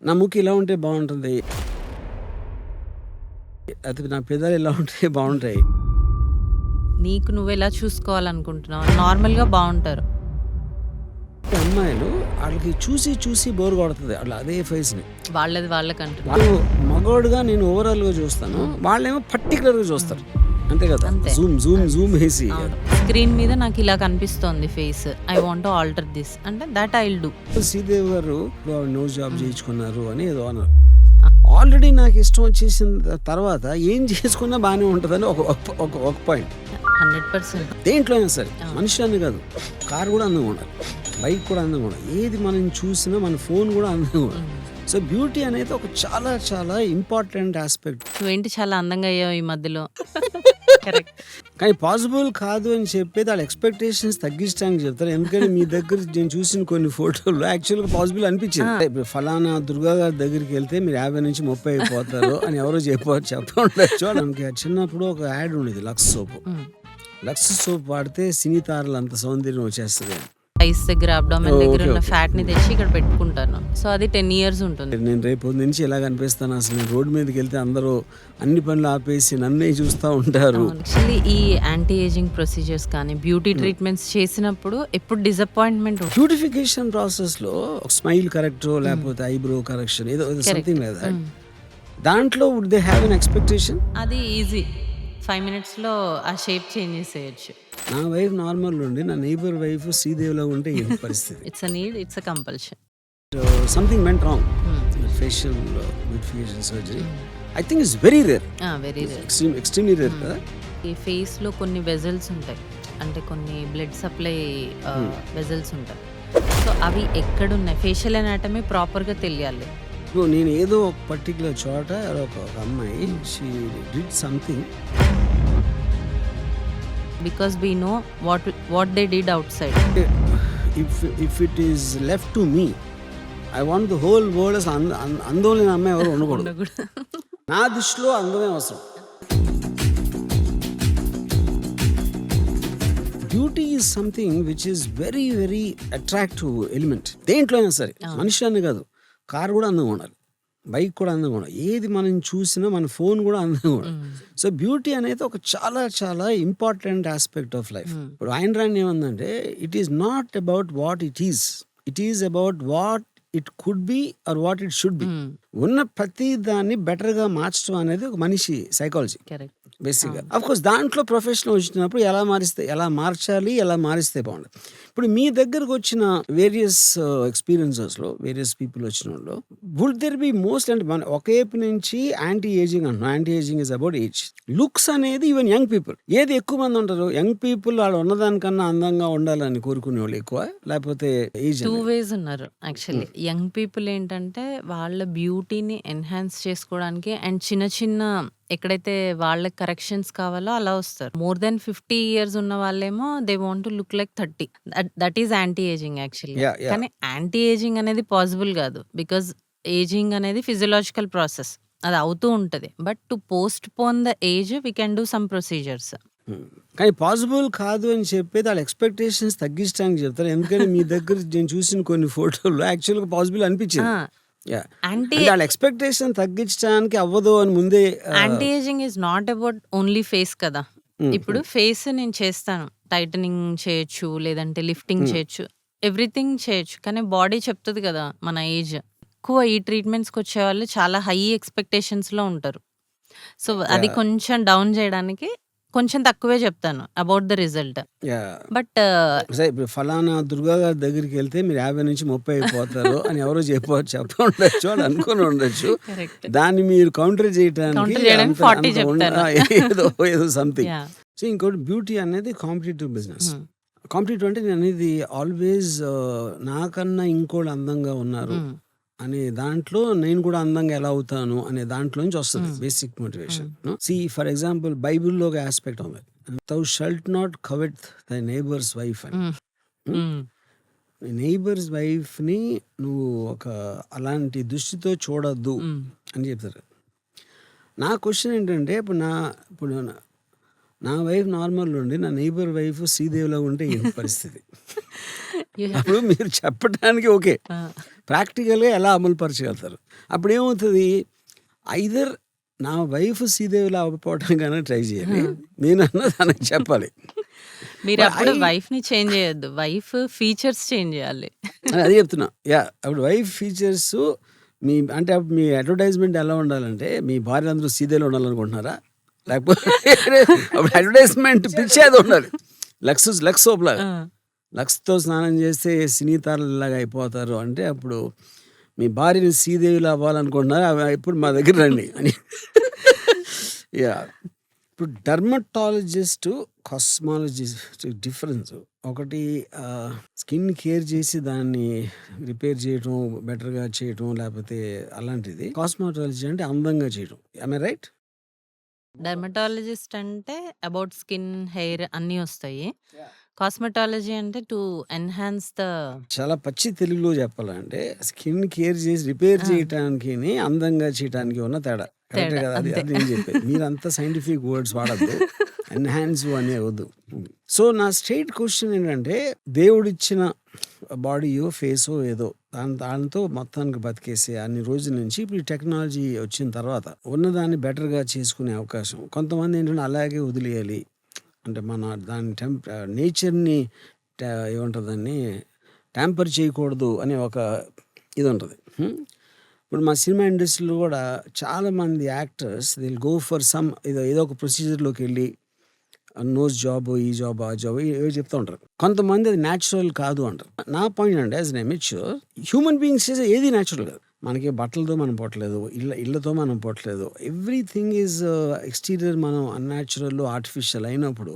నా ముక్కు ఇలా ఉంటే బాగుంటుంది, అది నా పెదాలు ఇలా ఉంటే బాగుంటాయి. నీకు నువ్వు ఎలా చూసుకోవాలనుకుంటున్నావు? నార్మల్‌గా బావుంటారు. అమ్మాయిలు వాళ్ళకి చూసి చూసి బోర్ కొడుతుంది అట్లా అదే ఫేస్ని. వాళ్ళది వాళ్ళకంటున్నా. వాళ్ళు మగోడుగా నేను ఓవరాల్గా చూస్తాను, వాళ్ళేమో పర్టికులర్గా చూస్తారు. అంతే కదా, అంతే. జూమ్ జూమ్ జూమ్ వేసి అవును. స్క్రీన్ మీద నాకు ఇలా కనిపిస్తోంది face. I want to alter this అంటే that I will do. Sridevi garu no job చేయించుకున్నారు అని ఏదో అన్నారు. ఆల్రెడీ నాకు ఇష్టం వచ్చేసిన తర్వాత ఏం చేసుకున్నా బాగానే ఉంటుందని ఒక పాయింట్. 100% దేంట్లో అయినా సరే, మనిషి అని కాదు, కారు కూడా అందంగా ఉండాలి, బైక్ కూడా అందంగా ఉండాలి, ఏది మనం చూసినా మన ఫోన్ కూడా అందంగా ఉండాలి. సో బ్యూటీ అనేది ఒక చాలా చాలా ఇంపార్టెంట్ ఆస్పెక్ట్. నువ్వేంటి చాలా అందంగా అయ్యావు ఈ మధ్యలో. కరెక్ట్. కానీ పాసిబుల్ కాదు అని చెప్పేది వాళ్ళ ఎక్స్పెక్టేషన్స్ తగ్గించడానికి చెప్తారు. ఎందుకంటే మీ దగ్గర నేను చూసిన కొన్ని ఫోటోలు యాక్చువల్గా పాసిబుల్ అనిపించింది. ఇప్పుడు ఫలానా దుర్గా గారి దగ్గరికి వెళ్తే మీరు 50 నుంచి 30 అయిపోతారు అని ఎవరో చెప్పండొచ్చు. మనకి చిన్నప్పుడు ఒక యాడ్ ఉండేది, లక్స్ సోప్. లక్స్ సోప్ వాడితే సినీ తారలు అంత సౌందర్యం వచ్చేస్తుంది. ఐస్ దగ్గర అబ్డామిన్ దగ్గర ఉన్న ఫ్యాట్ ని తెచ్చి ఇక్కడ పెట్టుకుంటాను. సో అది 10 years ఉంటుంది. నేను రేపు నుంచి ఎలా కనిపిస్తాను అసలు? నేను రోడ్డు మీదకి వెళ్తే అందరూ అన్ని పనులు ఆపేసి నన్నే చూస్తూ ఉంటారు. యాక్చువల్లీ ఈ యాంటీ ఏజింగ్ ప్రొసీజర్స్ కానీ బ్యూటీ ట్రీట్మెంట్స్ చేసినప్పుడు ఎప్పుడు డిసప్పాయింట్మెంట్. బ్యూటిఫికేషన్ ప్రాసెస్ లో స్మైల్ కరెక్ట్ లేకపోతే ఐబ్రో కరెక్షన్ ఏదో సంథింగ్ లేదా, దాంట్లో would they have an expectation? అది ఈజీ, 5 minutes లో ఆ షేప్ చేంజ్ చేసేయచ్చు. నా వైఫ్ నార్మల్ ఉండి నా నైబర్ వైఫ్ శ్రీదేవిలో ఉంటే ఏంటి పరిస్థితి? It's a need, it's a compulsion. Something went wrong. Facial beautification surgery I think it's very rare, very rare, extremely rare కదా. ఈ ఫేస్ లో కొన్ని వెజల్స్ ఉంటాయి, అంటే కొన్ని బ్లడ్ సప్లై వెజల్స్ ఉంటాయి. సో అవి ఎక్కడున్నాయి, ఫేషియల్ అనాటమీ ప్రాపర్గా తెలియాలి. నేను ఏదో ఒక పర్టికులర్ చోట ఒక అమ్మాయి she did something, because we know what they did out side. If it is left to me, I want the whole world. అందం లేని అమ్మాయి ఎవరు ఉండకూడదు. నా దృష్టిలో అందమే అవసరం. Beauty is something which is very very attractive element. దేంట్లో అయినా సరే, మనిషి అని కాదు, కారు కూడా అందంగా ఉండాలి, బైక్ కూడా అందంగా ఉండాలి, ఏది మనం చూసినా మన ఫోన్ కూడా అందంగా ఉండాలి. సో బ్యూటీ అనేది ఒక చాలా చాలా ఇంపార్టెంట్ ఆస్పెక్ట్ ఆఫ్ లైఫ్. ఇప్పుడు ఆయన రాని ఏమందంటే, it is not about what it is about what it could be or what it should be. ఉన్న ప్రతి దాన్ని బెటర్ గా మార్చడం అనేది ఒక మనిషి సైకాలజీ బేసిక్ గా. అఫ్ కోర్స్ దాంట్లో ప్రొఫెషన్ వచ్చినప్పుడు ఎలా మార్చాలి, ఎలా మారిస్తే బాగుండదు. ఇప్పుడు మీ దగ్గరకు వచ్చిన వేరియస్ ఎక్స్పీరియన్సెస్ లో వేరియస్ పీపుల్ వచ్చిన వాళ్ళు వుడ్ దెర్ బి మోస్ట్, అంటే మన ఒకవైపు నుంచి యాంటీ ఏజింగ్ అంటున్నాం. Anti ageing is about age. Looks అనేది ఈవెన్ యంగ్ పీపుల్, ఏది ఎక్కువ మంది ఉంటారు, యంగ్ పీపుల్ వాళ్ళు ఉన్నదానికన్నా అందంగా ఉండాలని కోరుకునే వాళ్ళు ఎక్కువ, లేకపోతే ఏజ్? 2 ways ఉన్నారు యాక్చువల్లీ. యంగ్ పీపుల్ ఏంటంటే వాళ్ళ బ్యూటీని ఎన్హాన్స్ చేసుకోవడానికి అండ్ చిన్న చిన్న ఎక్కడైతే వాళ్ళకి కరెక్షన్స్ కావాలో అలా వస్తారు. మోర్ దెన్ 50 years ఉన్న వాళ్ళేమో they want to look like 30. That is anti ageing actually. కానీ యాంటీ ఏజింగ్ అనేది పాసిబుల్ కాదు, బికాజ్ ఏజింగ్ అనేది ఫిజియలాజికల్ ప్రాసెస్, అది అవుతూ ఉంటది. But to post phone the age we can do some procedures. కానీ పాసిబుల్ కాదు అని చెప్పేది వాళ్ళ ఎక్స్పెక్టేషన్స్ తగ్గించడానికి చెప్తారు. ఎందుకంటే మీ దగ్గర నేను చూసిన కొన్ని ఫోటోలు యాక్చువల్గా పాసిబుల్ అనిపించింది. వాళ్ళ ఎక్స్పెక్టేషన్ తగ్గించడానికి అవ్వదు అని ముందే. Anti ageing is not about only face కదా. ఇప్పుడు ఫేస్ నేను చేస్తాను, టైటనింగ్ చేయొచ్చు, లేదంటే లిఫ్టింగ్ చేయొచ్చు, ఎవ్రీథింగ్ చేయొచ్చు. కానీ బాడీ చెప్తుంది కదా మన ఏజ్. ఎక్కువ ఈ ట్రీట్మెంట్స్కి వచ్చే వాళ్ళు చాలా హై ఎక్స్పెక్టేషన్స్ లో ఉంటారు. సో అది కొంచెం డౌన్ చేయడానికి కొంచెం తక్కువే చెప్తాను అబౌట్ ద రిజల్ట్. బట్ ఇప్పుడు ఫలానా దుర్గా గారి దగ్గరికి వెళ్తే మీరు 50 నుంచి 30 అయిపోతారు అని ఎవరో చెప్పండొచ్చు అని అనుకుని ఉండొచ్చు. దాన్ని మీరు కౌంటర్ చేయడానికి ఏదో సంథింగ్. సో ఇంకోటి, బ్యూటీ అనేది కాంపిటేటివ్ బిజినెస్. కాంపిటేటివ్ అంటే నేను అనేది ఆల్వేస్ నాకన్నా ఇంకోళ్ళు అందంగా ఉన్నారు అనే దాంట్లో నేను కూడా అందంగా ఎలా అవుతాను అనే దాంట్లో నుంచి వస్తుంది basic motivation. See for example బైబిల్లో ఒక ఆస్పెక్ట్ ఉంది, thou shalt not covet thy neighbor's wife అని. నైబర్స్ వైఫ్ ని నువ్వు ఒక అలాంటి దృష్టితో చూడొద్దు అని చెప్తారు. నా క్వశ్చన్ ఏంటంటే, ఇప్పుడు నా వైఫ్ నార్మల్ ఉండి నా నైబర్ వైఫ్ శ్రీదేవిలో ఉంటే ఏంటి పరిస్థితి? అప్పుడు మీరు చెప్పడానికి ఓకే, ప్రాక్టికల్గా ఎలా అమలుపరచగలుగుతారు? అప్పుడు ఏమవుతుంది, ఐదర్ నా వైఫ్ శ్రీదేవిలా అవ్వకపోవడం కానీ ట్రై చేయాలి, నేనన్నా తనకి చెప్పాలి. మీరు But అప్పుడు I- వైఫ్‌ని చేంజ్ చేయొద్దు. వైఫ్ ఫీచర్స్ చేంజ్ చేయాలి. అదే చెప్తున్నా. అప్పుడు వైఫ్ ఫీచర్స్ మీ అంటే అప్పుడు మీ అడ్వర్టైజ్మెంట్ ఎలా ఉండాలంటే, మీ భార్య అందరూ శ్రీదేవిలో ఉండాలనుకుంటున్నారా? లేకపోతే అప్పుడు అడ్వర్టైజ్మెంట్ పిచ్చేది ఉండాలి. లక్స్ సోప్ లాగా, ఆ! లక్స్తో స్నానం చేస్తే సినీ తారలాగా అయిపోతారు అంటే, అప్పుడు మీ భార్యని శ్రీదేవిలో అవ్వాలనుకుంటున్నారా, ఇప్పుడు మా దగ్గర రండి అని. యా ఇప్పుడు డర్మటాలజిస్ట్, కాస్మాలజిస్ట్ డిఫరెన్స్ ఒకటి. స్కిన్ కేర్ చేసి దాన్ని రిపేర్ చేయటం, బెటర్గా చేయటం, లేకపోతే అలాంటిది. కాస్మెటాలజీ అంటే అందంగా చేయటం. I right? డెర్మటాలజిస్ట్ అంటే అబౌట్ స్కిన్, హెయిర్ అన్నీ వస్తాయి. కాస్మెటాలజీ అంటే టు ఎన్హాన్స్ ద చాలా పచ్చి తెలుగులో చెప్పాలంటే, స్కిన్ కేర్ చేసి రిపేర్ చేయటానికి, అందంగా చేయటానికి ఉన్న తేడా. కరెక్టే తేడా కదా? అది అంతే. అది నేను చెప్పేది. మీరంతా సైంటిఫిక్ వర్డ్స్ వాడద్దు, ఎన్హాన్స్ అనే వద్దు. సో నా స్ట్రైట్ క్వశ్చన్ ఏంటంటే, దేవుడిచ్చిన బాడీయో ఫేసో ఏదో దాంతో మొత్తానికి బతికేసే అన్ని రోజుల నుంచి ఇప్పుడు ఈ టెక్నాలజీ వచ్చిన తర్వాత ఉన్నదాన్ని బెటర్గా చేసుకునే అవకాశం. కొంతమంది ఏంటంటే అలాగే వదిలేయాలి, అంటే మన దాని నేచర్ని ఏమంటారు దాన్ని ట్యాంపర్ చేయకూడదు అనే ఒక ఇది ఉంటుంది. ఇప్పుడు మా సినిమా ఇండస్ట్రీలో కూడా చాలామంది actors they'll go for some ఏదో ఒక ప్రొసీజర్లోకి వెళ్ళి నోస్ జాబ్, ఈ జాబ్, ఆ జాబ్ ఏవో చెప్తూ ఉంటారు. కొంతమంది అది న్యాచురల్ కాదు అంటారు. నా పాయింట్ అంటే, as an amateur human beings చేసే ఏది న్యాచురల్ కాదు. మనకి బట్టలతో మనం పోవట్లేదు, ఇళ్ళతో మనం పోవట్లేదు. ఎవ్రీథింగ్ ఈజ్ ఎక్స్టీరియర్ మనం అన్యాచురల్, ఆర్టిఫిషియల్ అయినప్పుడు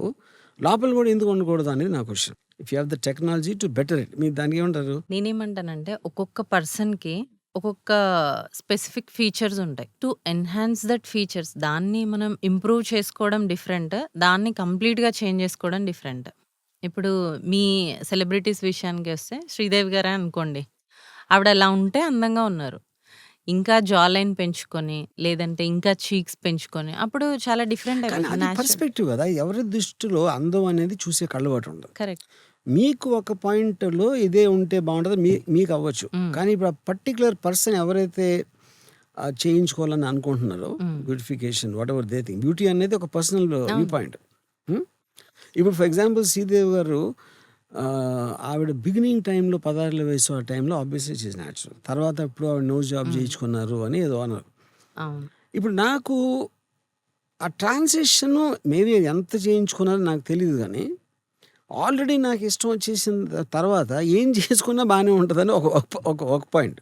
లోపల కూడా ఎందుకు ఉండకూడదు అనేది నా question. If you have the technology to better it, మీరు దానికి ఏమంటారు? నేనేమంటానంటే ఒక్కొక్క పర్సన్‌కి ఒక్కొక్క స్పెసిఫిక్ ఫీచర్స్ ఉంటాయి. టు ఎన్హాన్స్ దట్ ఫీచర్స్ దాన్ని మనం ఇంప్రూవ్ చేసుకోవడం డిఫరెంట్. దాన్ని కంప్లీట్‌గా చేంజ్ చేసుకోవడం డిఫరెంట్. ఇప్పుడు మీ సెలబ్రిటీస్ విషయానికి వస్తే శ్రీదేవి గారే అనుకోండి. ఆవిడ అలా ఉంటే అందంగా ఉన్నారు. ఇంకా జా లైన్ పెంచుకొని, లేదంటే ఇంకా చీక్స్ పెంచుకొని అప్పుడు చాలా డిఫరెంట్ కానీ అయిపోతుంది. అది న్యాచురల్. పర్స్పెక్టివ్ కదా. ఎవరి దృష్టిలో అందం అనేది చూసే కళ్ళబాటు ఉండదు. కరెక్ట్. మీకు ఒక పాయింట్‌లో ఇదే ఉంటే బావుంటది. మీకు అవ్వచ్చు. కానీ ఇప్పుడు ఆ పర్టిక్యులర్ పర్సన్ ఎవరైతే చేయించుకోవాలని అనుకుంటున్నారో, beautification whatever they think, beauty అనేది ఒక పర్సనల్ వ్యూ పాయింట్. ఇప్పుడు ఫర్ ఎగ్జాంపుల్ శ్రీదేవి గారు ఆవిడ బిగినింగ్ టైంలో 16 వయసు ఆ టైంలో ఆబ్వియస్లీ షీఈస్ న్యాచురల్. తర్వాత ఇప్పుడు ఆవిడ నోస్ జాబ్ చేయించుకున్నారు అని ఏదో అన్నారు. అవును. ఇప్పుడు నాకు ఆ ట్రాన్సిషన్ మేబీ ఎంత చేయించుకున్నారో నాకు తెలీదు కానీ, ఆల్రెడీ నాకు ఇష్టం వచ్చేసిన తర్వాత ఏం చేసుకున్నా బాగానే ఉంటుందని ఒక పాయింట్.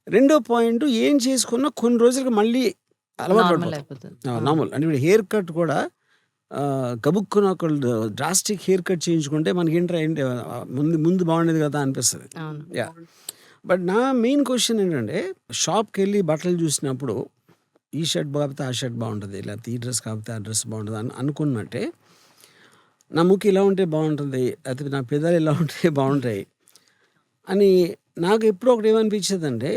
రెండో పాయింట్, ఏం చేసుకున్నా కొన్ని రోజులకి మళ్ళీ అలవాటు నార్మల్ పడిపోతాం. అయిపోతుంది. నార్మల్ అంటే ఇప్పుడు హెయిర్ కట్ కూడా గబుక్కున ఒకళ్ళు డ్రాస్టిక్ హెయిర్ కట్ చేయించుకుంటే మనకి ఏంటి ముందు బాగుండేది కదా అనిపిస్తుంది. అవును. యా బట్ నా మెయిన్ క్వశ్చన్ ఏంటంటే, షాప్కి వెళ్ళి బట్టలు చూసినప్పుడు ఈ షర్ట్ కాకపోతే ఆ షర్ట్ బాగుంటుంది, లేకపోతే ఈ డ్రెస్ కాకపోతే ఆ డ్రెస్ బాగుంటుంది అని అనుకున్నట్టే, నా ముక్కు ఇలా ఉంటే బాగుంటుంది, లేకపోతే నా పెదాలు ఇలా ఉంటే బాగుంటాయి అని నాకు ఎప్పుడు ఒకటి ఏమనిపించేదంటే,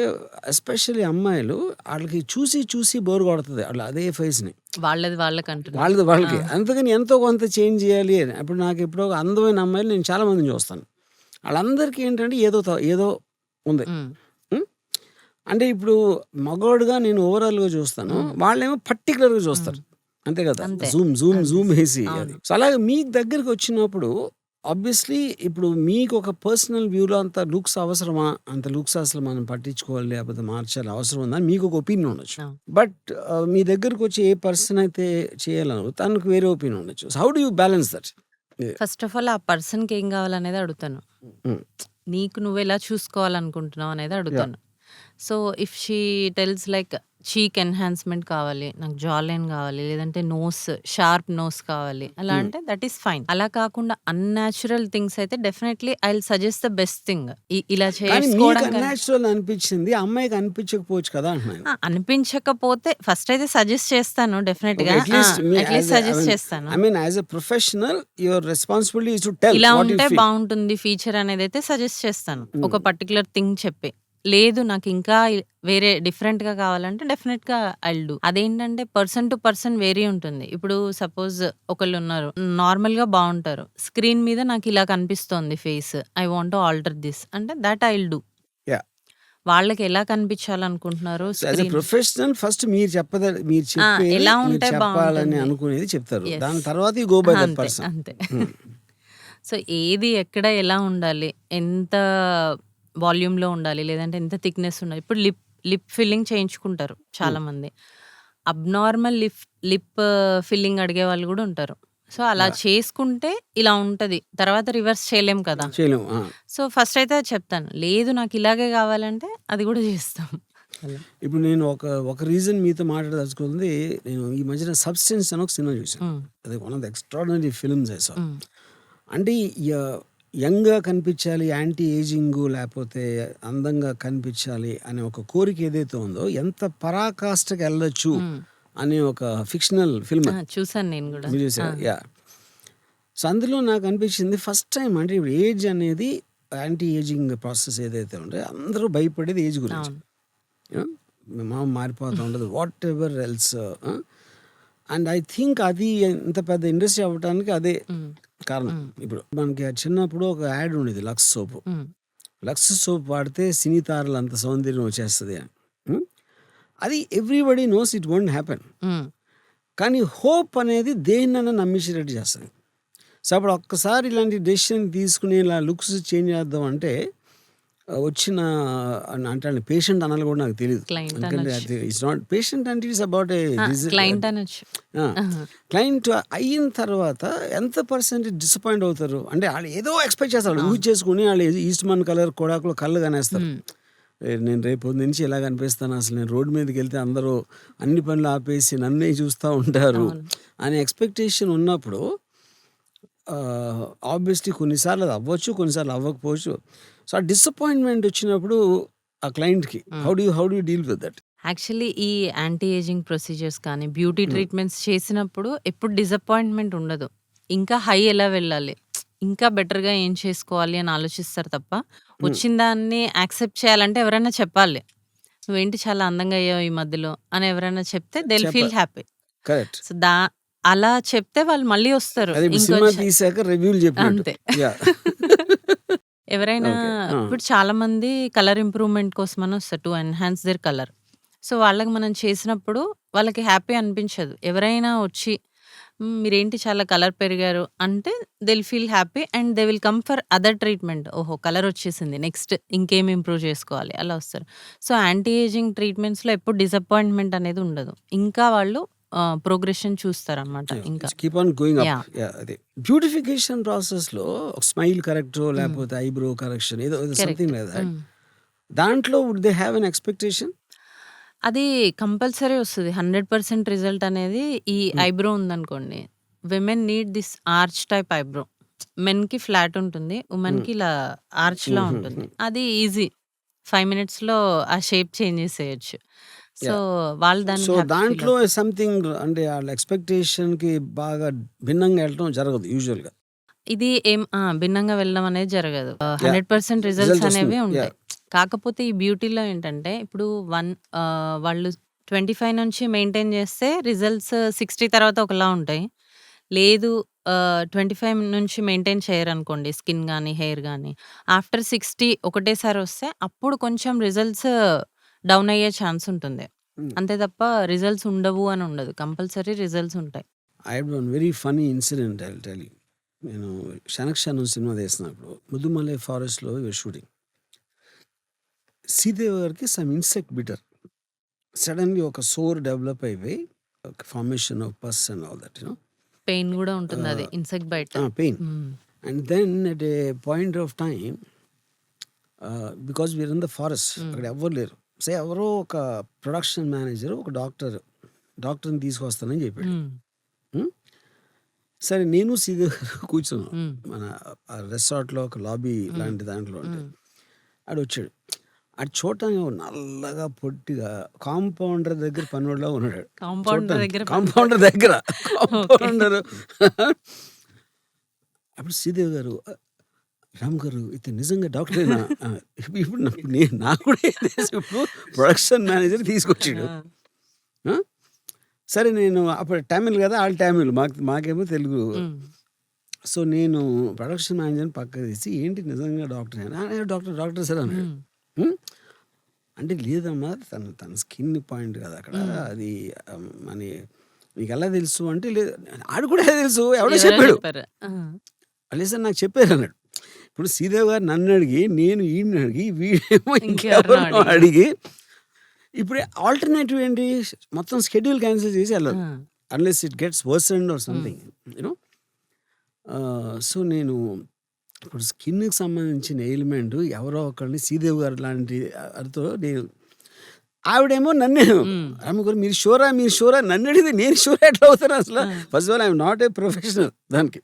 ఎస్పెషల్లీ అమ్మాయిలు వాళ్ళకి చూసి బోర్ కొడుతుంది వాళ్ళు అదే ఫేస్ని, వాళ్ళది వాళ్ళకంటున్నారు. వాళ్ళకి. అందుకని ఎంతో కొంత చేంజ్ చేయాలి అని. అప్పుడు నాకు ఎప్పుడో ఒక అందమైన అమ్మాయిలు నేను చాలామందిని చూస్తాను. వాళ్ళందరికీ ఏంటంటే ఏదో ఉంది. అంటే ఇప్పుడు మగవాడుగా నేను ఓవరాల్గా చూస్తాను, వాళ్ళేమో పర్టికులర్గా చూస్తారు. అంతే కదా, అంతే. జూమ్ వేసి అది. అవును. సో అలాగే మీ దగ్గరికి వచ్చినప్పుడు ఆబ్వియస్లీ ఇప్పుడు మీకు ఒక పర్సనల్ వ్యూలో అంత లుక్స్ అవసరమా, అంత లుక్స్ అసలు మనం పట్టించుకోవాలి లేకపోతే మార్చాలి అవసరం ఉందని మీకు ఒక ఒపీనియన్ ఉండొచ్చు. అవును. బట్ మీ దగ్గరకు వచ్చి ఏ పర్సన్ అయితే చేయాలను తనకు వేరే ఒపీనియన్ ఉండొచ్చు. How do you balance that? First of all ఆ పర్సన్‌కి ఏం కావాలనేది అడుగుతాను. నీకు నువ్వెలా చూసుకోవాలనుకుంటున్నావు అనేది అడుగుతాను. So if she tells like cheek enhancement కావాలి, నాకు జా లైన్ కావాలి, లేదంటే నోస్ షార్ప్ నోస్ కావాలి, అలా అంటే దట్ ఈస్ ఫైన్. అలా కాకుండా అన్‌న్యాచురల్ థింగ్స్ అయితే definitely I will suggest the best thing. ఇలా కానీ మీకు చేసుకోవడం అన్యాచురల్ అనిపించింది, అమ్మాయికి అనిపించకపోవచ్చు కదా అంటున్నాను. అనిపించకపోతే ఫస్ట్ అయితే సజెస్ట్ చేస్తాను డెఫినెట్‌గా. అట్లీస్ట్ సజెస్ట్ చేస్తాను. I mean as a professional your responsibility is to tell ఇలా వాట్ యు ఉంటే ఫీల్. బాగుంటుంది ఫీచర్ అనేది అయితే సజెస్ట్ చేస్తాను. ఒక పర్టికులర్ థింగ్ చెప్పి. లేదు నాకు ఇంకా వేరే డిఫరెంట్‌గా కావాలంటే డెఫినెట్‌గా ఐ విల్ డూ. అదేంటంటే పర్సన్ టు పర్సన్ వేరీ ఉంటుంది. ఇప్పుడు సపోజ్ ఒకళ్ళున్నారు నార్మల్‌గా బావుంటారు. స్క్రీన్ మీద నాకు ఇలా కనిపిస్తోంది face. I want to alter this అంటే that I will do. Yeah! వాళ్ళకి ఎలా కనిపించాలనుకుంటున్నారు as a screen professional first మీరు మీరు చెప్పేది ఎలా మీరు ఉంటే చెప్పాలని బాగుంటుంది. అనుకునేది చెప్తారు. Yes. దాని తర్వాత యూ గో బై దట్ అంతే పర్సన్. అంతే సో ఏది ఎక్కడ ఎలా ఉండాలి, ఎంత వాల్యూమ్లో ఉండాలి, లేదంటే ఎంత థిక్నెస్ ఉండాలి. ఇప్పుడు లిప్ ఫిల్లింగ్ చేయించుకుంటారు చాలా మంది. అబ్నార్మల్ లిప్ ఫిల్లింగ్ అడిగే వాళ్ళు కూడా ఉంటారు. సో అలా చేసుకుంటే ఇలా ఉంటది, తర్వాత రివర్స్ చేయలేం కదా. చేయలేము. సో ఫస్ట్ అయితే అది చెప్తాను, లేదు నాకు ఇలాగే కావాలంటే అది కూడా చేస్తాం అలా. ఇప్పుడు నేను ఒక రీజన్ మీతో మాట్లాడదలుచుకుంది, నేను ఈ మధ్యన సబ్స్టెన్స్ అని ఒక సినిమా చూసాను. ఉమ్, అది one of the extraordinary films I saw. Um, అంటే యంగ్గా కనిపించాలి, యాంటీ ఏజింగ్, లేకపోతే అందంగా కనిపించాలి అనే ఒక కోరిక ఏదైతే ఉందో ఎంత పరాకాష్ఠకి వెళ్ళొచ్చు ఉమ్. అనే ఒక ఫిక్షనల్ ఫిల్మ్. చూసాను నేను కూడా. మీరు చూసారా? యా. సో అందులో నాకు అనిపించింది ఫస్ట్ టైం, అంటే ఇప్పుడు ఏజ్ అనేది యాంటీ ఏజింగ్ ప్రాసెస్ ఏదైతే ఉంటే అందరూ భయపడేది ఏజ్ గురించి. అవును. మా మారిపోతూ ఉండదు, what ever else. And I think అది ఇంత పెద్ద ఇండస్ట్రీ అవ్వడానికి అదే ఉమ్, కారణం. ఉమ్, ఇప్పుడు మనకి చిన్నప్పుడు ఒక యాడ్ ఉండేది, Lux soap. Um, Lux soap వాడితే సినీ తారలు అంత సౌందర్యం వచ్చేస్తుంది అని. అది everybody knows it won't happen. Um, కానీ హోప్ అనేది దేన్నైనా నమ్మించేటట్టు చేస్తుంది. సో అప్పుడు ఒక్కసారి ఇలాంటి డెసిషన్ తీసుకుని ఇలా లుక్స్ చేంజ్ చేద్దాం అంటే వచ్చిన అంటే పేషెంట్ అనాలి కూడా నాకు తెలియదు. క్లయింట్ ఎందుకంటే అనొచ్చు. అది ఇట్స్ నాట్ పేషెంట్ అంటే ఇట్స్ అబౌట్ ఏ క్లయింట్ అనొచ్చు. క్లయింట్ అయిన తర్వాత ఎంత పర్సెంటేజ్ డిసప్పాయింట్ అవుతారు అంటే వాళ్ళు ఏదో ఎక్స్పెక్ట్ చేస్తారు, యూజ్ చేసుకుని వాళ్ళు ఈస్ట్ మన్ కలర్ కొడాకులో కళ్ళు కనేస్తారు. నేను రేపు నుంచి ఇలా కనిపిస్తాను, అసలు నేను రోడ్డు మీదకి వెళ్తే అందరూ అన్ని పనులు ఆపేసి నన్నే చూస్తూ ఉంటారు అనే ఎక్స్పెక్టేషన్ ఉన్నప్పుడు ఆబ్వియస్లీ కొన్నిసార్లు అది అవ్వచ్చు, కొన్నిసార్లు అవ్వకపోవచ్చు. సో ఆ డిసప్పాయింట్మెంట్ వచ్చినప్పుడు ఆ క్లయింట్కి how do deal with that? Actually ఈ యాంటీ ఏజింగ్ ప్రొసీజర్స్ కానీ బ్యూటీ ట్రీట్మెంట్స్ చేసినప్పుడు ఎప్పుడు డిసప్పాయింట్మెంట్ ఉండదు. ఇంకా హై ఎలా వెళ్ళాలి, ఇంకా బెటర్గా ఏం చేసుకోవాలి అని ఆలోచిస్తారు తప్ప, వచ్చిన దాన్ని యాక్సెప్ట్ చేయాలంటే ఎవరైనా చెప్పాలి, నువ్వేంటి చాలా అందంగా అయ్యావు ఈ మధ్యలో అని ఎవరైనా చెప్తే they feel happy. Correct. So అలా చెప్తే వాళ్ళు మళ్ళీ వస్తారు. అది సినిమా తీసాక రివ్యూలు చెప్పినట్టు. అంతే. Yeah. ఎవరైనా ఇప్పుడు చాలా మంది కలర్ ఇంప్రూవ్మెంట్ కోసం అని వస్తారు, to enhance there colour. So వాళ్ళకి మనం చేసినప్పుడు వాళ్ళకి హ్యాపీ అనిపించదు. ఎవరైనా వచ్చి మీరేంటి చాలా కలర్ పెరిగారు అంటే they will feel happy and they will come for other treatment. ఓహో కలర్ వచ్చేసింది, నెక్స్ట్ ఇంకేం ఇంప్రూవ్ చేసుకోవాలి, అలా వస్తారు. సో యాంటీ ఏజింగ్ ట్రీట్మెంట్స్లో ఎప్పుడు డిసప్పాయింట్మెంట్ అనేది ఉండదు. ఇంకా వాళ్ళు ప్రోగ్రెషన్ చూస్తారన్నమాట. ఇంకా keep on going Yeah. Up. అదే బ్యూటిఫికేషన్ ప్రాసెస్ లో స్మైల్ కరెక్ట్ లేకపోతే ఐబ్రో కరెక్షన్ ఏదో సంథింగ్ లైక్ దట్. దాంట్లో would they have an expectation? అది కంపల్సరీ వస్తుంది. 100% రిజల్ట్ అనేది ఈ ఐబ్రో ఉందనుకోండి, women need this arch type eyebrow. మెన్కి ఫ్లాట్ ఉంటుంది, ఉమెన్కి ఇలా ఆర్చ్లా ఉంటుంది. అది ఈజీ, 5 minutesలో ఆ షేప్ చేంజ్ చేసేయచ్చు. సో వాళ్ళు సో దాన్ని దాంట్లో సంథింగ్ అంటే వాళ్ళ ఎక్స్పెక్టేషన్ కి బాగా భిన్నంగా వెళ్ళడం జరగదు యూజువల్ గా. ఇది ఏం భిన్నంగా వెళ్ళడం అనేది జరగదు. 100% రిజల్ట్స్ Result అనేవి వస్తుంది. ఉంటాయి. కాకపోతే ఈ బ్యూటీలో ఏంటంటే ఇప్పుడు వాళ్ళు 25 నుంచి మెయింటైన్ చేస్తే రిజల్ట్స్ 60 తర్వాత ఒకలా ఉంటాయి. లేదు 25 నుంచి మెయింటైన్ చేయరనుకోండి, స్కిన్ కానీ హెయిర్ కానీ, ఆఫ్టర్ 60 ఒకటేసారి వస్తే అప్పుడు కొంచెం రిజల్ట్స్ డౌన్ అయ్యే ఛాన్స్ ఉంటుంది. అంతే తప్ప రిజల్ట్స్ ఉండవు అని ఉండదు, కంపల్సరీ రిజల్ట్స్ ఉంటాయి. I have one very funny incident I will tell you. నేను శనక్షణం సినిమా తీసినప్పుడు ముద్దుమలై ఫారెస్ట్లో షూటింగ్, శ్రీదేవి గారికి సమ్ ఇన్సెక్ట్ బిటర్, సడన్లీ ఒక సోర్ డెవలప్ అయిపోయి formation of pus and all that you know pain కూడా ఉంటుంది, అది insect bite. Pain. And then at a point of time because we're in the forest, అక్కడ ఎవ్వరు లేరు. సో ఎవరో ఒక ప్రొడక్షన్ మేనేజర్ ఒక డాక్టర్ని తీసుకొస్తానని చెప్పాడు. సరే నేను సీదా కూర్చున్నాను మన రిసార్ట్లో ఒక లాబీ లాంటి దాంట్లో ఉంటే, ఆడు వచ్చాడు. అటు చూడటానికి నల్లగా పొట్టిగా కాంపౌండర్ దగ్గర పనివాడిలా ఉన్నాడు. కాంపౌండర్ దగ్గర కాంపౌండర్ అప్పుడు శ్రీదేవి గారు, రామ్ గారు ఇతను నిజంగా డాక్టరేనా? ఇప్పుడు నాకు కూడా ఇప్పుడు ప్రొడక్షన్ మేనేజర్ తీసుకొచ్చాడు. సరే నేను అప్పుడు తమిళ్ కదా, వాళ్ళు తమిళ్, మాకేమో తెలుగు. సో నేను ప్రొడక్షన్ మేనేజర్ని పక్క తీసి, ఏంటి నిజంగా డాక్టర్? డాక్టర్ సార్ అన్నాడు. అంటే లేదమ్మా తన స్కిన్ పాయింట్ కదా అక్కడ. అది అని నీకు ఎలా తెలుసు అంటే, లేదు ఆడు కూడా ఎలా తెలుసు, ఎవడో ఎవరో చెప్పాడు. చెప్పారు. లేదు సార్ నాకు చెప్పారు అన్నాడు. ఇప్పుడు శ్రీదేవి గారు నన్ను అడిగి, నేను ఈయన్ని అడిగి, వీడేమో ఇంకెవరినో ఇంకెవరినో అడిగి, ఇప్పుడు ఆల్టర్నేటివ్ ఏంటి, మొత్తం షెడ్యూల్ క్యాన్సిల్ చేసి వెళ్ళాలి. Unless it gets worsened or something you know. So నేను ఇప్పుడు స్కిన్కి సంబంధించిన ఎయిల్మెంట్ ఎవరో ఒకరిని శ్రీదేవి గారు లాంటి వారితో నేను, ఆవిడేమో నన్ను అమ్మగారు మీరు షూరా నన్ను అడిగితే నేను షూర్ ఎట్లా అవుతాను అసలు. First of all I'm not a professional దానికి.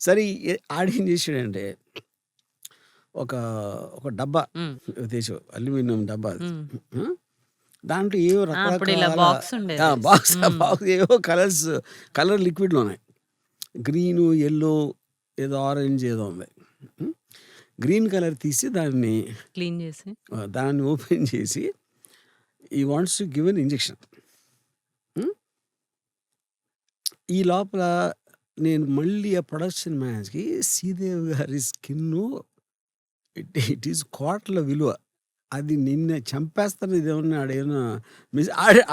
సరే ఆడేం చేసాడంటే, ఒక ఒక డబ్బా తెచ్చు, అల్యూమినియం డబ్బా అది. దాంట్లో ఏవో బాక్స్ ఏవో కలర్ లిక్విడ్లు ఉన్నాయి. గ్రీను, ఎల్లో, ఏదో ఆరెంజ్ ఏదో ఉంది. గ్రీన్ కలర్ తీసి దాన్ని క్లీన్ చేసి దాన్ని ఓపెన్ చేసి ఈ wants to give an injection. ఈ లోపల నేను మళ్ళీ ఆ ప్రొడక్షన్ మ్యాచ్కి శ్రీదేవి గారి స్కిన్ ఇట్ ఈస్ కోట్ల విలువ. అది నిన్న చంపేస్తాను, ఇదేమన్నా ఆడేమన్నా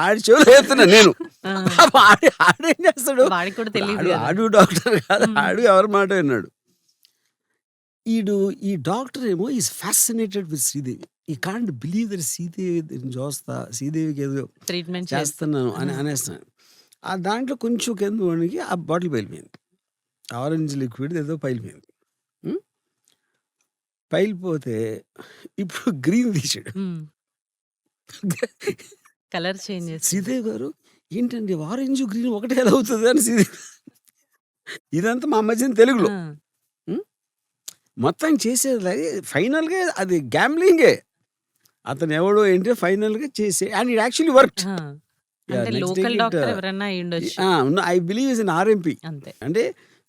ఆడి చెవులు వేస్తున్నా నేను. ఆడేం చేస్తాడు, ఆడు డాక్టర్ కాదు, ఆడు ఎవరి మాట విన్నాడు. ఈ డాక్టర్ ఏమో ఈజ్ ఫ్యాసినేటెడ్ విత్ శ్రీదేవి. ఈ కాంట్ బిలీవ్ దట్ శ్రీదేవి చూస్తా, శ్రీదేవికి ఏదో ట్రీట్మెంట్ చేస్తున్నాను అని అనేస్తున్నాను. ఆ దాంట్లో కొంచెం కింద వణికి ఆ బాటిల్ పైలిపోయింది. ఆరెంజ్ లిక్విడ్ ఏదో పైలిపోయింది. పైలిపోతే ఇప్పుడు గ్రీన్ తీసాడు. కలర్ చేంజ్ చేసి శ్రీదేవి గారు ఏంటండి ఆరెంజ్ గ్రీన్ ఒకటే ఎలా అవుతుంది అని శ్రీదేవి. ఇదంతా మా మధ్యన తెలుగులో మొత్తం చేసేది. ఫైనల్గా అది గ్యాంబ్లింగే. అతను ఎవడో ఏంటి ఫైనల్గా చేసే, and it actually work. I believe is in RMP. అంటే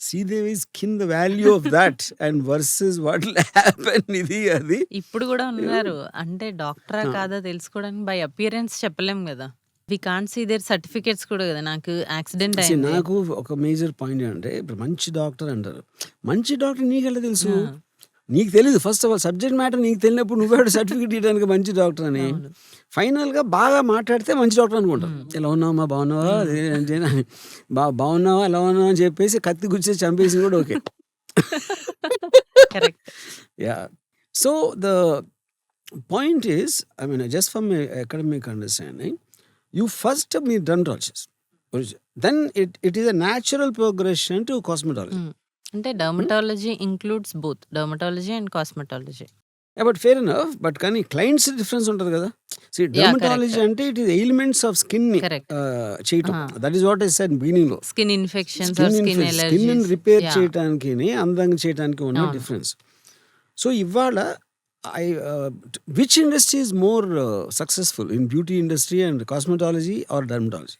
Sridevi skin the value of that and versus what will happen. ఇది అది ఇప్పుడు కూడా ఉన్నారు. అంటే డాక్టరా కాదా తెలుసుకోవడానికి బై అపియరెన్స్ చెప్పలేం కదా. We can't see their certificates కూడా కదా. నాకు యాక్సిడెంట్ అయింది. నాకు ఒక మేజర్ పాయింట్ అంటే, ఇప్పుడు మంచి డాక్టర్ అంటారు. మంచి డాక్టర్ నీకెలా తెలుసు? నీకు తెలియదు. First of all subject matter నీకు తెలియనప్పుడు నువ్వేడు సర్టిఫికేట్ ఇవ్వడానికి మంచి డాక్టర్ అని. ఫైనల్గా బాగా మాట్లాడితే మంచి డాక్టర్ అనుకుంటాం. ఎలా ఉన్నావా, బాగున్నావా, బాగున్నావా, ఎలా ఉన్నావా అని చెప్పేసి కత్తి గుచ్చేసి చంపేసి కూడా okay. Yeah. So the point is, I mean just from academic understanding, you first meet dermatologist, then it is a natural progression to cosmetology. అంటే dermatology includes both dermatology and cosmetology. But fair enough, but కానీ clients difference ఉంటుంది కదా. Dermatology అంటే it is elements of skin చేయటం. That is what I said beginning లో. Skin infections or skin skin allergies. Repair చేయడానికి అందంగా చేయడానికి ఉన్న డిఫరెన్స్. సో ఇవాళ which industry is more successful in beauty industry and cosmetology or dermatology?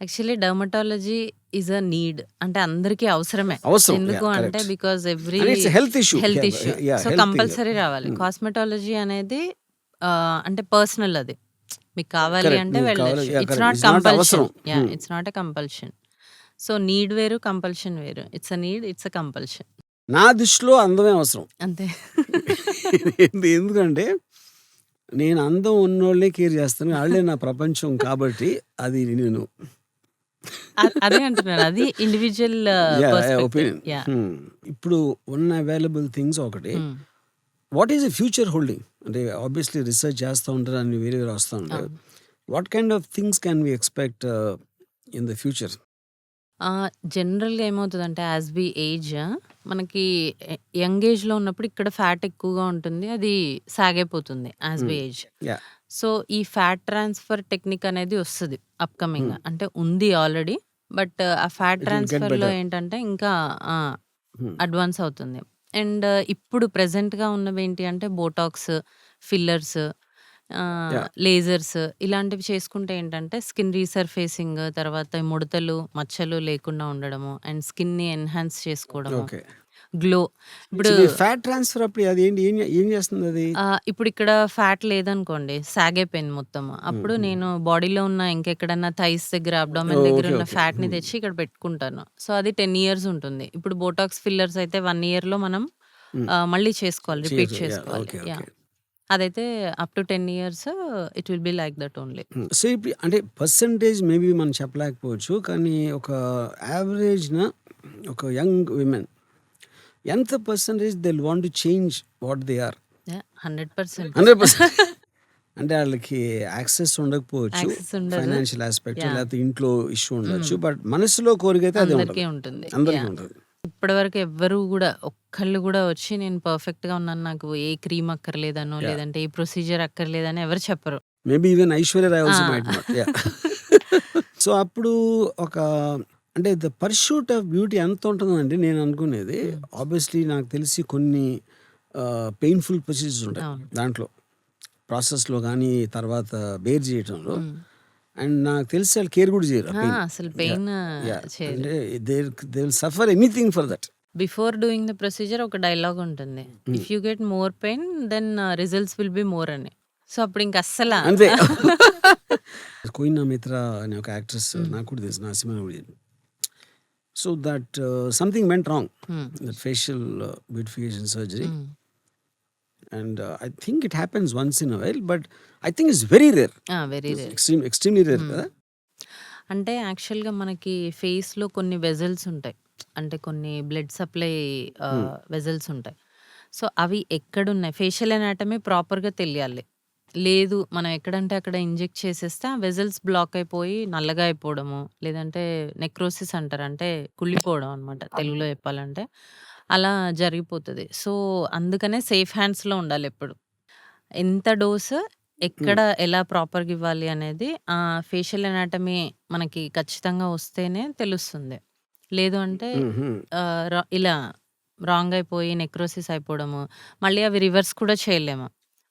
Actually dermatology is a need. అంటే అందరికీ అవసరమే. ఎందుకు అంటే because every health issue. So compulsory రావాలి. కాస్మెటాలజీ అనేది అంటే పర్సనల్, అది మీకు కావాలి అంటే వెళ్ళచ్చు. It's not compulsion. It's not a compulsion. So need వేరు, కంపల్షన్ వేరు. It's a need, it's a compulsion. నా దృష్టిలో అందమే అవసరం అంతే. ఎందుకంటే నేను అందం ఉన్నోళ్ళే కేర్ చేస్తాను, వాళ్ళే నా ప్రపంచం. కాబట్టి అది నేను అదే అంటున్నాను, అది ఇండివిజువల్ ఒపీనియన్. ఇప్పుడు ఉన్న అవైలబుల్ థింగ్స్ ఒకటి, what is the future holding అంటే ఆబ్వియస్లీ రీసెర్చ్ చేస్తూ ఉంటారు, అన్ని వేరే వేరే వస్తూ ఉంటారు. What kind of things can we expect in the future? జనరల్గా ఏమవుతుందంటే యాజ్ వి ఏజ్, మనకి యంగ్ ఏజ్లో ఉన్నప్పుడు ఇక్కడ ఫ్యాట్ ఎక్కువగా ఉంటుంది, అది సాగైపోతుంది యాజ్ వి ఏజ్. సో ఈ ఫ్యాట్ ట్రాన్స్ఫర్ టెక్నిక్ అనేది వస్తుంది అప్కమింగ్. అంటే ఉంది ఆల్రెడీ, బట్ ఆ ఫ్యాట్ ట్రాన్స్ఫర్లో ఏంటంటే ఇంకా అడ్వాన్స్ అవుతుంది. అండ్ ఇప్పుడు ప్రెసెంట్గా ఉన్నవి ఏంటి అంటే బోటాక్స్, ఫిల్లర్స్, లేజర్స్ ఇలాంటివి చేసుకుంటే ఏంటంటే స్కిన్ రీసర్ఫేసింగ్, తర్వాత ముడతలు, మచ్చలు లేకుండా ఉండడము, అండ్ స్కిన్ ని ఎన్హాన్స్ చేసుకోవడము, గ్లో. ఇప్పుడు ఫ్యాట్ ట్రాన్స్ఫర్ అప్పుడు అది ఏం చేస్తుంది అది? ఇప్పుడు ఇక్కడ ఫ్యాట్ లేదనుకోండి, సాగైపోయింది మొత్తం. అప్పుడు నేను బాడీలో ఉన్న ఇంకెక్కడన్నా థైస్ దగ్గర, అబ్డామెన్ దగ్గర ఉన్న ఫ్యాట్ ని తెచ్చి ఇక్కడ పెట్టుకుంటాను. సో అది 10 years ఉంటుంది. ఇప్పుడు బోటాక్స్, ఫిల్లర్స్ అయితే 1 year లో మనం మళ్ళీ చేసుకోవాలి, రిపీట్ చేసుకోవాలి. అదైతే up to 10 years it will be like that only. So ఇప్పుడు అంటే పర్సంటేజ్ మేబీ మనం చెప్పలేకపోవచ్చు. కానీ ఒక యావరేజ్‌న ఒక యంగ్ విమెన్ ఎంత percentage they will want to change what they are? 100%. 100% అంటే వాళ్ళకి యాక్సెస్ ఉండకపోవచ్చు. యాక్సెస్ ఉండదు. Financial aspect yeah! లేకపోతే ఇంట్లో ఇష్యూ ఉండొచ్చు. బట్ మనసులో కోరికైతే అదే అందరికీ ఉంటది. ఉంటుంది. అందరికీ యాహ్! ఉంటది. ఇప్పటివరకు ఎవ్వరు గూడా ఒక్కళ్ళు గూడా వచ్చి నేను పర్ఫెక్ట్‌గా ఉన్నాను. నాకు ఏ క్రీమ్ అక్కర్లేదనో, యాహ్! లేదంటే ఏ ప్రొసీజర్ అక్కర్లేదని ఎవరు చెప్పరు. మేబీ ఈవెన్ ఐశ్వర్య రాయ్ ఆ! Also might not. Yeah! So అప్పుడు ఒక అంటే ద పర్స్యూట్ ఆఫ్ బ్యూటీ ఎంత ఉంటుందండి నేను అనుకునేది. హ్మ్. ఆబ్వియస్లీ నాకు తెలిసి కొన్ని పెయిన్‌ఫుల్ ప్రొసీజర్స్ ఉంటాయి అవును. దాంట్లో. ప్రాసెస్‌లో గానీ, తర్వాత బేర్ చేయటంలో. హ్మ్. అండ్ నాకు తెలిసి వాళ్ళు కేర్ కూడా చేయరు ఆ పెయిన్. అసలు యాహ్! Pain yeah! చేయరు. అంటే they will suffer anything for that. Before doing the procedure ఒక డైలాగ్ ఉంటుంది. If you get more pain then results will be more అని. సో అప్పుడు ఇంక అస్సల అంతే. కోయినా మిత్రా అనే ఒక యాక్ట్రెస్ నాకు కూడా తెలుసు. నా సినిమా కూడా చేసింది. So that something went wrong. Hmm. That facial beautification surgery. Hmm. And I think it happens once in a while, but I think it's very rare. Very It's rare. extremely rare హ్మ్. కదా. అంటే యాక్చువల్‌గా మనకి ఫేస్‌లో కొన్ని vessels ఉంటాయి. అంటే కొన్ని బ్లడ్ సప్లై Hmm. వెజల్స్ ఉంటాయి. సో అవి ఎక్కడున్నాయి ఫేషియల్ అనాటమీ ప్రాపర్‌గా తెలియాలి. లేదు మనం ఎక్కడంటే అక్కడ ఇంజెక్ట్ చేసేస్తే ఆ వెజల్స్ బ్లాక్ అయిపోయి నల్లగా అయిపోవడము, లేదంటే నెక్రోసిస్ అంటారు. అంటే కుళ్ళిపోవడం అనమాట తెలుగులో చెప్పాలంటే. అలా జరిగిపోతది. సో అందుకనే సేఫ్ హ్యాండ్స్‌లో ఉండాలెప్పుడు. ఎంత డోస్ ఎక్కడ ఎలా ప్రాపర్‌గా ఇవ్వాలి అనేది ఫేషియల్ అనాటమీ మనకి ఖచ్చితంగా వస్తేనే తెలుస్తుంది. లేదు అంటే Mhm. ఇలా రాంగ్ అయిపోయి నెక్రోసిస్ అయిపోవడము, మళ్ళీ అవి రివర్స్ కూడా చేయలేము.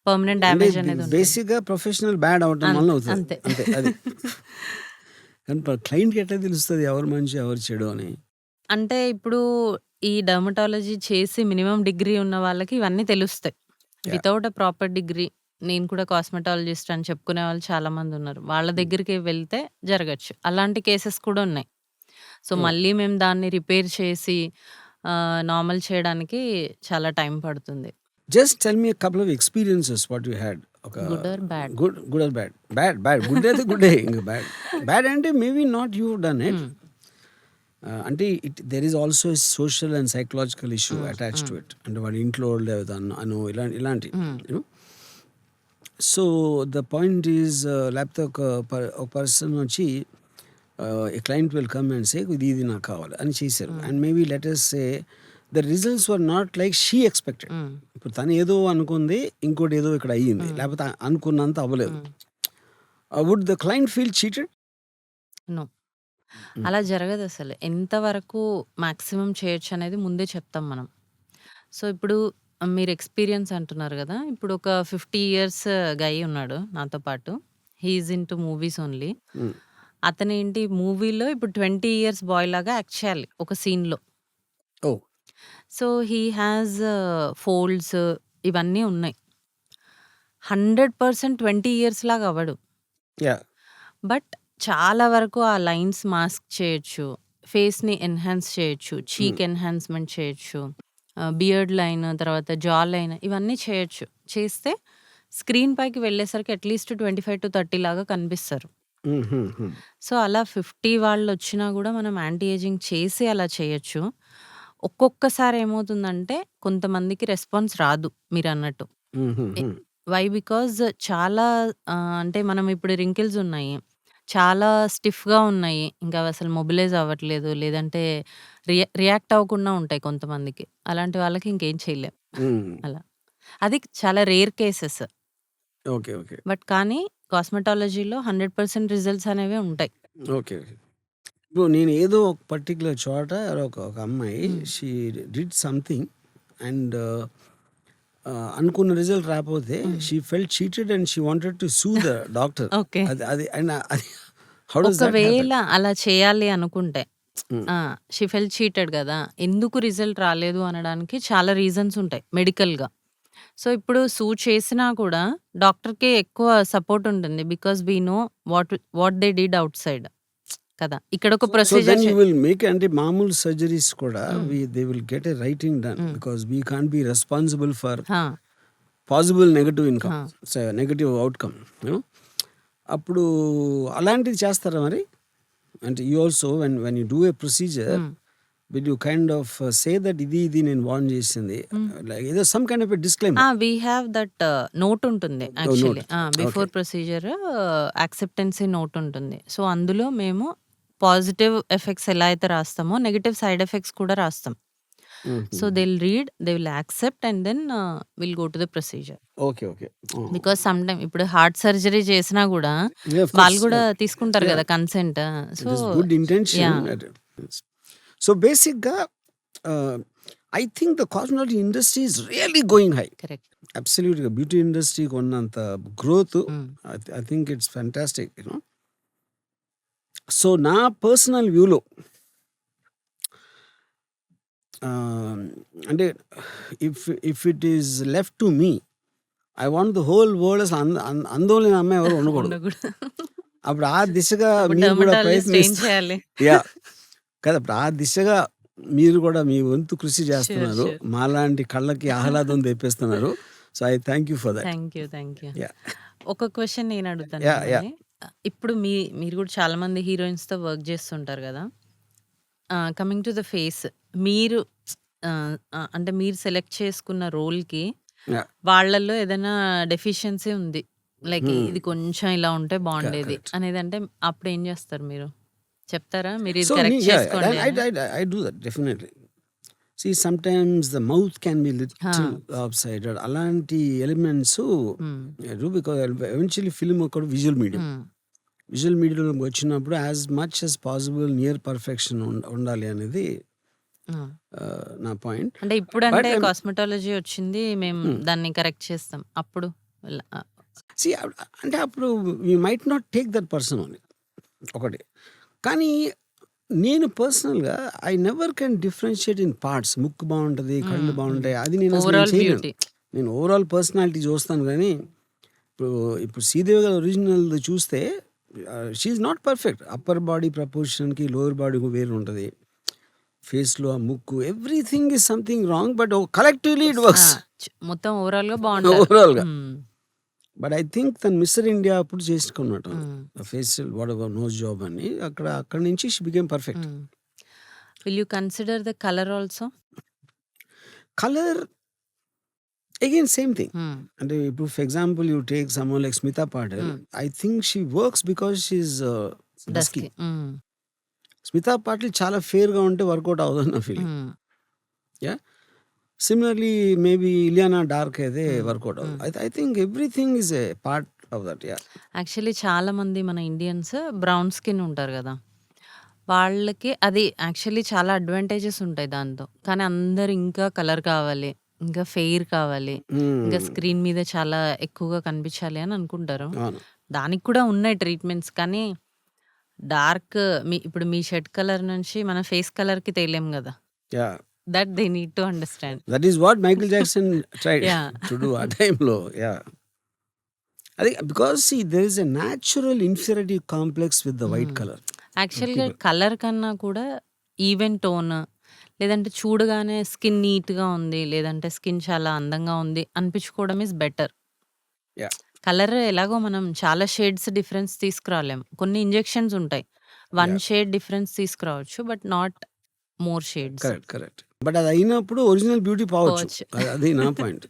పర్మనెంట్ అంటే డ్యామేజ్ అనేది ఉంటుంది. బేసిక్‌గా ప్రొఫెషనల్ బ్యాడ్ అవటం వలన అవుతది. అంతే. అంతే అది. కానీ క్లయింట్‌కి ఎట్లా తెలుస్తది ఎవరు మంచి ఎవరు చెడు అని? అంటే ఇప్పుడు ఈ డెర్మటాలజీ చేసి మినిమమ్ డిగ్రీ ఉన్న వాళ్ళకి ఇవన్నీ తెలుస్తాయి. Yeah! Without a proper degree నేను కూడా కాస్మెటాలజిస్ట్ అని చెప్పుకునే వాళ్ళు చాలామంది ఉన్నారు. వాళ్ళ దగ్గరికి వెళ్తే జరగచ్చు. అలాంటి కేసెస్ కూడా ఉన్నాయి. సో ఓహ్! మళ్ళీ మేము దాన్ని రిపేర్ చేసి నార్మల్ చేయడానికి చాలా టైం పడుతుంది. Just tell me a couple of experiences what you had. ఒక good or bad? Good or bad? Bad good అయితే గుడ్డే ఇంక బ్యాడ్ అంటే maybe not you done it. Hmm. అంటే there is also social and psychological issue hmm. Attached to hmm. It. అంటే వాడి ఇంట్లో వాళ్ళు అను ఇలాంటి hmm. You know. So the point is లేకపోతే ఒక పర్సన్ వచ్చి a client will come and say ఇది నాకు కావాలి అని చేశారు. హ్మ్. And maybe let us say the results were not like she expected. హ్మ్. ఇప్పుడు తను ఏదో అనుకుంది, ఇంకోటి ఏదో ఇక్కడ అయ్యింది, హ్మ్. లేకపోతే అనుకున్నంత అవ్వలేదు. Hmm. Would the client feel cheated? No. అలా జరగదసలు. ఎంతవరకు మాక్సిమం చేయొచ్చనేది ముందే చెప్తాం మనం. సో, ఇప్పుడు మీరు ఎక్స్‌పీరియన్స్ అంటున్నారు గదా! ఇప్పుడు ఒక 50 ఇయర్స్ గై ఉన్నాడు నాతో పాటు. He is into movies only. అతనేంటి మూవీలో ఇప్పుడు 20 ఇయర్స్ బాయ్ లాగా యాక్ట్ చేయాలి ఒక సీన్‌లో. ఓ సో, హి హాస్ ఫోల్డ్స్ ఇవన్నీ ఉన్నాయి. 100% 20 ఇయర్స్ లాగా అవ్వడు. యా బట్ చాలా వరకు ఆ లైన్స్ మాస్క్ చేయొచ్చు. ఫేస్‌ని ఎన్హాన్స్ చేయొచ్చు. చీక్ ఎన్హాన్స్‌మెంట్ చేయొచ్చు. బియర్డ్ లైన్, తర్వాత జా లైన్ ఇవన్నీ చేయొచ్చు. చేస్తే స్క్రీన్ పైకి వెళ్ళేసరికి అట్‌లీస్ట్ 25-30 లాగా కనిపిస్తారు. సో, అలా 50 వాళ్ళొచ్చినా గూడా మనం యాంటీ ఏజింగ్ చేసి అలా చేయొచ్చు. ఒక్కొక్కసారి ఏమవుతుందంటే కొంతమందికి రెస్పాన్స్ రాదు మీరన్నట్టు. ఎ వై? బికాజ్ చాలా అంటే మనం ఇప్పుడు రింకిల్స్ ఉన్నాయి. చాలా స్టిఫ్‌గా ఉన్నాయి. ఇంకా అవసలు మొబిలైజ్ అవ్వట్లేదు. లేదంటే రియాక్ట్ అవ్వకుండా ఉంటాయి కొంతమందికి. అలాంటి వాళ్ళకి ఇంకేం చేయలేం. అలా. అది చాలా rare cases. Okay okay but కానీ కాస్మెటాలజీలో 100% రిజల్ట్స్ అనేవే ఉంటాయి. ఓకే ఇప్పుడు నేను ఏదో ఒక పర్టికులర్ చోట ఒక అమ్మాయి షీ డిడ్ సంథింగ్ అండ్ అనుకున్న రిజల్ట్ రాకపోతే she felt cheated and she wanted to sue the doctor. Okay. అది అది అండ్ అది హౌ డస్ దట్ హ్యాపెన్? ఒకవేళ అలా చేయాలి అనుకుంటే షీ ఫెల్ట్ చీటెడ్ గదా! ఎందుకు రిజల్ట్ రాలేదు అనడానికి చాలా రీజన్స్ ఉంటాయి మెడికల్‌గా. సో, ఇప్పుడు సూ చేసినా కూడా డాక్టర్‌కే ఎక్కువ సపోర్ట్ ఉంటుంది. Because we know what they did outside కదా! ఇక్కడొక so procedure then you will make అంటే మామూలు సర్జరీస్ కూడా hmm. They will get a writing done because we can't be responsible for ఆ! Possible negative income, negative outcome, అప్పుడు అలాంటిది చేస్తారా మరి? అంటే you also when you do a procedure will you kind of say that ఇది నేను warn చేసింది, like ఏదో some kind of disclaimer? We have that note ఉంటుంది actually. Before procedure acceptancy note ఉంటుంది. సో అందులో మేము పాజిటివ్ ఎఫెక్ట్స్ ఎలా అయితే రాస్తామో నెగటివ్ సైడ్ ఎఫెక్ట్స్ కూడా రాస్తాం. So they will read, they will accept and then will go to the procedure. Okay, okay. Because some time ఇప్పుడు హార్ట్ సర్జరీ చేసినా కూడా వాళ్ళు కూడా తీసుకుంటారు కదా consent. So good intention. So బేసిక్గా I think the cosmetology industry is really going high. Correct. అబ్సల్యూట్గా beauty ఇండస్ట్రీకి ఉన్నంత growth I think it's fantastic, you know. So నా పర్సనల్ వ్యూలో అంటే if it is left to me, I want the whole world అసలు ఆందోళన అమ్మాయి ఎవరు ఉండకూడదు. అప్పుడు ఆ దిశగా మీరు కూడా ప్రయత్నిస్తారు. యా కదా, అప్పుడు ఆ దిశగా మీరు కూడా మీ వంతు కృషి చేస్తున్నారు, మాలాంటి కళ్ళకి ఆహ్లాదం తెప్పిస్తున్నారు. So I thank you for that. Thank you. ఒక క్వశ్చన్ నేను అడుగుతాను. ఇప్పుడు మీరు కూడా చాలా మంది హీరోయిన్స్ తో వర్క్ చేస్తుంటారు కదా. కమింగ్ టు ద ఫేస్, మీరు అంటే మీరు సెలెక్ట్ చేసుకున్న రోల్కి వాళ్ళల్లో ఏదైనా డెఫిషియన్సీ ఉంది, లైక్ ఇది కొంచెం ఇలా ఉంటే బాగుండేది అనేది, అంటే అప్పుడు ఏం చేస్తారు మీరు? చెప్తారా మీరు ఇది కరెక్ట్ చేసుకోండి? I do that definitely. See, sometimes the mouth can be little lopsided. అలాంటి elements do, because eventually film ఒక విజువల్ మీడియం. విజువల్ మీడియంలో వచ్చినప్పుడు as much as possible near perfection ఉండాలి అనేది నా పాయింట్. అంటే ఇప్పుడు అంటే కాస్మెటాలజీ వచ్చింది, మేము దాన్ని కరెక్ట్ చేస్తాం అప్పుడు. See, అంటే అప్పుడు we might not take that person only, ఒకటి. కానీ నేను పర్సనల్గా I never can differentiate in parts. ముక్కు బాగుంటుంది, కళ్ళు బాగుంటాయి, అది నేను అసలు చేయలేను. నేను ఓవరాల్ పర్సనాలిటీ చూస్తాను. కానీ ఇప్పుడు శ్రీదేవి గారి ఒరిజినల్ చూస్తే she's not perfect. Upper body ప్రపోర్షన్కి లోవర్ బాడీ వేరు ఉంటుంది, ఫేస్లో ఆ ముక్కు, everything is something wrong, but collectively it works. మొత్తం ఓవరాల్గా బాగుంటుంది ఓవరాల్గా. బట్ ఐ థింక్ తను మిస్టర్ ఇండియా అప్పుడు చేసుకున్నట్టు facial whatever nose job అని, అక్కడ నుంచి she became perfect. Will you consider the colour also? Colour again same thing. అంటే ఇప్పుడు for example you take someone like Smita Patil, I think she works because she's dusky. Smita Patil చాలా ఫేర్గా ఉంటే work out అవ్వదు నా feeling. Yeah, similarly maybe Ileana dark అయితే work out అవ్వదు. I think everything is a part of that. Yeah, actually చాలా మంది మన ఇండియన్స్ బ్రౌన్ స్కిన్ ఉంటారు కదా, వాళ్ళకి అది యాక్చువల్లీ చాలా అడ్వాంటేజెస్ ఉంటాయి దాంతో. కానీ అందరు ఇంకా కలర్ కావాలి, ఇంకా ఫెయిర్ కావాలి, ఇంకా స్క్రీన్ మీద చాలా ఎక్కువగా కనిపించాలి అని అనుకుంటారు. దానికి కూడా ఉన్నాయి ట్రీట్మెంట్స్. కానీ డార్క్ ఇప్పుడు మీ షర్ట్ కలర్ నుంచి మన ఫేస్ కలర్కి తేలేం కదా. Yeah, that they need to understand. That is what Michael Jackson tried to do ఆ టైంలో. యా, అది because there is a natural inferiority complex with the white colour. యాక్చువల్గా కలర్ కన్నా కూడా ఈవెన్ టోన్, లేదంటే చూడగానే స్కిన్ నీట్గా ఉంది, లేదంటే స్కిన్ చాలా అందంగా ఉంది అనిపించుకోవడం ఈజ్ బెటర్. కలర్ ఎలాగో మనం చాలా షేడ్స్ డిఫరెన్స్ తీసుకురాలేం. కొన్ని ఇంజెక్షన్స్ ఉంటాయి, 1 షేడ్ డిఫరెన్స్ తీసుకురావచ్చు, but not more shades. Correct. But అది అయినప్పుడు ఒరిజినల్ బ్యూటీ పోవచ్చు. అది నా పాయింట్.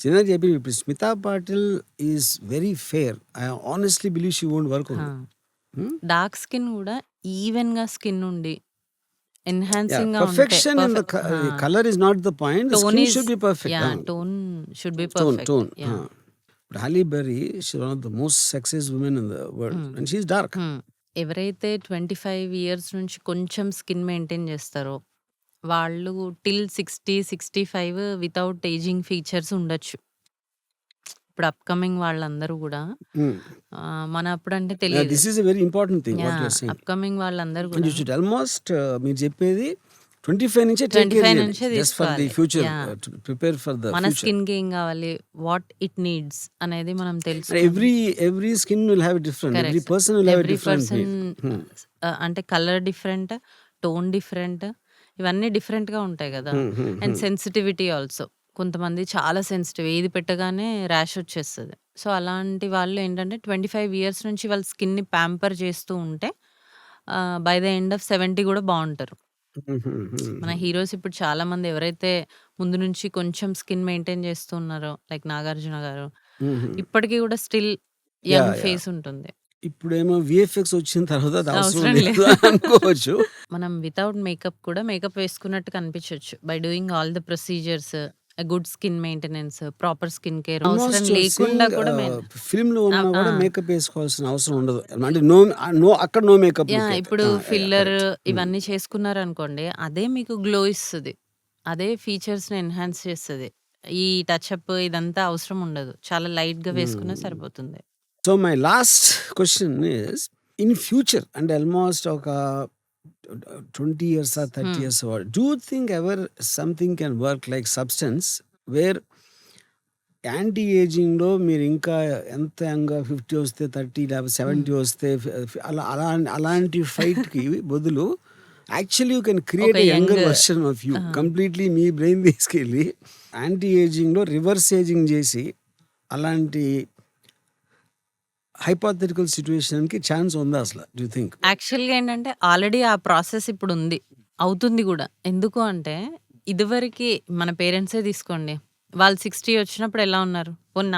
చిన్న చెప్పి ఇప్పుడు Smita Patil is very fair. I honestly believe she won't work. Dark skin కూడా ఈవెన్ గా స్కిన్ ఉండి ఎన్హాన్సింగ్ గా perfection in the colour is not the point. The skin should be perfect. Tone should be perfect. Halle Berry, she's one of the most sexiest women in the world, and she's dark. ఎవరైతే 25 years నుంచి కొంచెం skin maintain చేస్తారో వాళ్ళు till 60-65 without ageing features ఉండొచ్చు. ఇప్పుడు upcoming వాళ్ళందరూ కూడా మన అప్పుడు అంటే తెలియదు. This is a very important thing what you are saying. Upcoming వాళ్ళందరూ And కూడా you should almost మీరు చెప్పేది 25 నుంచే take 25 care నుంచే just for the తీసుకోవాలి. future, Yeah. to prepare for the మన future. స్కిన్ కి ఏం కావాలి, వాట్ ఇట్ నీడ్స్ అనేది మనం తెలుసు. And every skin will have a different, every person will have a different person need. అంటే కలర్ డిఫరెంట్, టోన్ డిఫరెంట్, ఇవన్నీ డిఫరెంట్ గా ఉంటాయి కదా. And sensitivity also. కొంతమంది చాలా సెన్సిటివ్. ఏది పెట్టగానే ర్యాష్ వచ్చేస్తది. సో, అలాంటి వాళ్ళు ఏంటంటే 25 ఇయర్స్ నుంచి వాళ్ళ స్కిన్‌ని ప్యాంపర్ చేస్తూ ఉంటే బై ద ఎండ్ ఆఫ్ 70 గూడా బావుంటారు. మన హీరోస్ ఇప్పుడు చాలా మంది ఎవరైతే ముందు నుంచి కొంచెం స్కిన్ మెయింటైన్ చేస్తూ ఉన్నారో లైక్ 'నాగార్జున' గారు ఇప్పటికి గూడా still yeah! Young yeah! Face ఉంటుంది. ఇప్పుడేమో వీఎఫ్ఎక్స్ వచ్చిన తర్వాత అది అవసరం అవసరం లేదు లేదు. అనుకోవచ్చు. మనం వితౌట్ మేకప్ కూడా మేకప్ వేసుకున్నట్టు కనిపించొచ్చు. By doing all the procedures, good skin maintenance, proper skin care అవసరం ఆల్మోస్ట్ లేకుండా కూడా ఫిల్మ్‌లో ఉన్నా ఆ! కూడా మేకప్ వేసుకోవాల్సిన అవసరం ఉండదు. అంటే నో అక్కడ నో మేకప్ లుక్ అయితే. ఇప్పుడు యాహ్! Filler correct. ఇవన్నీ చేసుకున్నారనుకోండి, అదే మీకు గ్లో ఇస్తది. అదే ఫీచర్స్‌ని ఎన్హాన్స్ చేస్తది. ఈ టచప్ ఇదంతా అవసరం ఉండదు. చాలా లైట్‌గా వేసుకున్నా సరిపోతుంది. So my last question is in future అంటే ఆల్మోస్ట్ ఒక 20 years 30 years do you think ever something can work like substance where anti ఏజింగ్లో మీరు ఇంకా ఎంత యంగా 50 వస్తే 30 లేకపోతే 70 వస్తే అలాంటి ఫైట్కి బదులు యాక్చువల్లీ యూ కెన్ క్రియేట్ ఒక younger young version of you completely me brain తీసుకెళ్ళి యాంటీ ఏజింగ్లో రివర్స్ ఏజింగ్ చేసి అలాంటి హైపోథెటికల్ సిచ్యువేషన్కి ఛాన్స్ ఉందా అసలు డూ యూ థింక్? యాక్చువల్‌గా ఏంటంటే ఆల్రెడీ ఆ ప్రాసెస్ ఇప్పుడుంది. అవుతుంది గూడా. ఎందుకు అంటే ఇదివరకి మన పేరెంట్సే తీసుకోండి. వాళ్ళు 60 వచ్చినప్పుడు ఎలా ఉన్నారు? పోనీ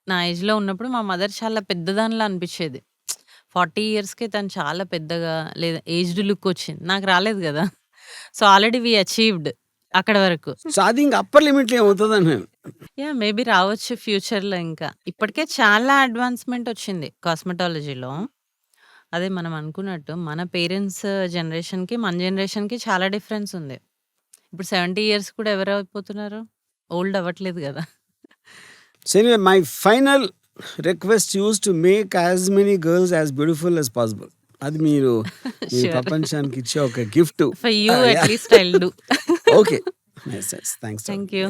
నా ఏజ్‌లో ఉన్నప్పుడు మా మదర్ చాలా పెద్దదానిలా అనిపిచ్చేది. 40 ఇయర్స్‌కే తను చాలా పెద్దగా లేదా ఏజ్డ్ లుక్ వచ్చింది. నాకు రాలేదు గదా! సో, ఆల్రెడీ వి అచీవ్డ్ అక్కడి వరకు. సో అది ఇంక అప్పర్ లిమిట్లో ఏమవుతుందని నేను యాహ్! మేబీ రావచ్చు ఫ్యూచర్‌లో ఇంకా. ఇప్పటికే చాలా అడ్వాన్స్‌మెంట్ వచ్చింది కాస్మెటాలజీలో. అదే మనం అనుకున్నట్టు మన పేరెంట్స్ జనరేషన్‌కి, మన జనరేషన్‌కి చాలా డిఫరెన్స్ ఉంది. ఇప్పుడు 70 ఇయర్స్ కూడా ఎవరైపోతున్నారు? ఓల్డ్ అవ్వట్లేదు గదా! So anyway my final request use to make as many girls as beautiful as possible. అది మీరు మీ ష్యూర్. ప్రపంచానికి ఇచ్చే ఒక gift. For you Yeah. At least I will do. Okay. Nice. Thanks. Thank you.